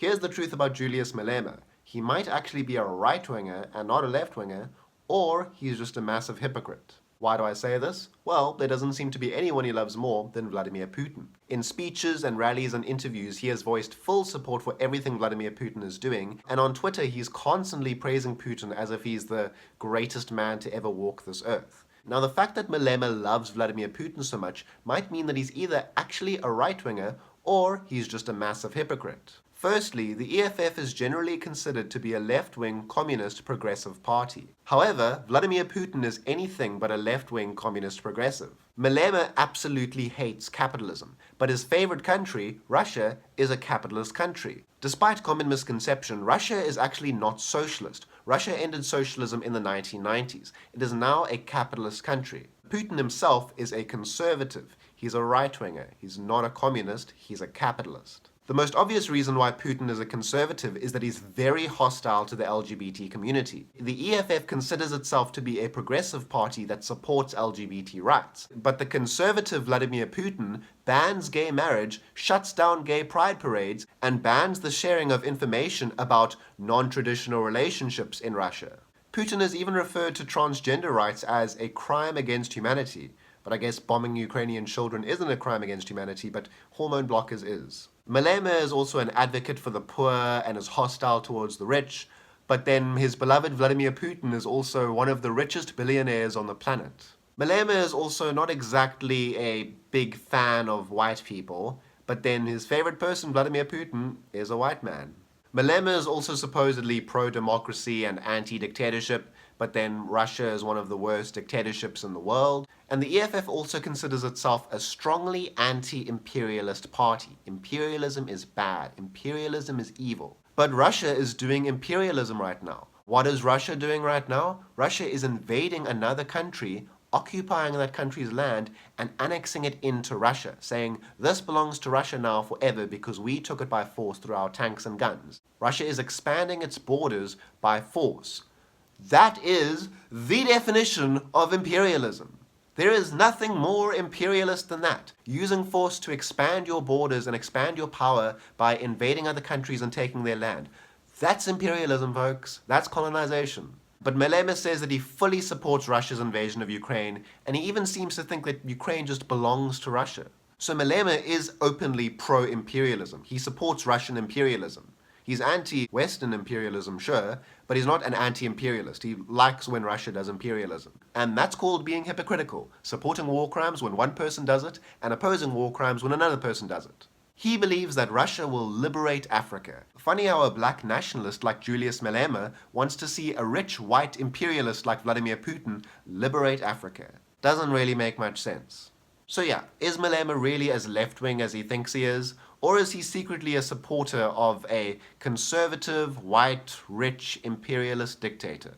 Here's the truth about Julius Malema. He might actually be a right-winger and not a left-winger, or he's just a massive hypocrite. Why do I say this? Well, there doesn't seem to be anyone he loves more than Vladimir Putin. In speeches and rallies and interviews, he has voiced full support for everything Vladimir Putin is doing, and on Twitter he's constantly praising Putin as if he's the greatest man to ever walk this earth. Now, the fact that Malema loves Vladimir Putin so much might mean that he's either actually a right-winger or he's just a massive hypocrite. Firstly, the EFF is generally considered to be a left-wing communist progressive party. However, Vladimir Putin is anything but a left-wing communist progressive. Malema absolutely hates capitalism, but his favorite country, Russia, is a capitalist country. Despite common misconception, Russia is actually not socialist. Russia ended socialism in the 1990s. It is now a capitalist country. Putin himself is a conservative. He's a right-winger. He's not a communist. He's a capitalist. The most obvious reason why Putin is a conservative is that he's very hostile to the LGBT community. The EFF considers itself to be a progressive party that supports LGBT rights. But the conservative Vladimir Putin bans gay marriage, shuts down gay pride parades, and bans the sharing of information about non-traditional relationships in Russia. Putin has even referred to transgender rights as a crime against humanity. But I guess bombing Ukrainian children isn't a crime against humanity, but hormone blockers is. Malema is also an advocate for the poor and is hostile towards the rich, but then his beloved Vladimir Putin is also one of the richest billionaires on the planet. Malema is also not exactly a big fan of white people, but then his favorite person, Vladimir Putin, is a white man. Malema is also supposedly pro-democracy and anti-dictatorship, but then Russia is one of the worst dictatorships in the world. And the EFF also considers itself a strongly anti-imperialist party. Imperialism is bad. Imperialism is evil. But Russia is doing imperialism right now. What is Russia doing right now? Russia is invading another country, occupying that country's land and annexing it into Russia, saying, this belongs to Russia now forever because we took it by force through our tanks and guns. Russia is expanding its borders by force. That is the definition of imperialism. There is nothing more imperialist than that. Using force to expand your borders and expand your power by invading other countries and taking their land. That's imperialism, folks. That's colonization. But Malema says that he fully supports Russia's invasion of Ukraine, and he even seems to think that Ukraine just belongs to Russia. So Malema is openly pro-imperialism. He supports Russian imperialism. He's anti-Western imperialism, sure, but he's not an anti-imperialist. He likes when Russia does imperialism. And that's called being hypocritical, supporting war crimes when one person does it, and opposing war crimes when another person does it. He believes that Russia will liberate Africa. Funny how a black nationalist like Julius Malema wants to see a rich white imperialist like Vladimir Putin liberate Africa. Doesn't really make much sense. So yeah, is Malema really as left-wing as he thinks he is? Or is he secretly a supporter of a conservative, white, rich, imperialist dictator?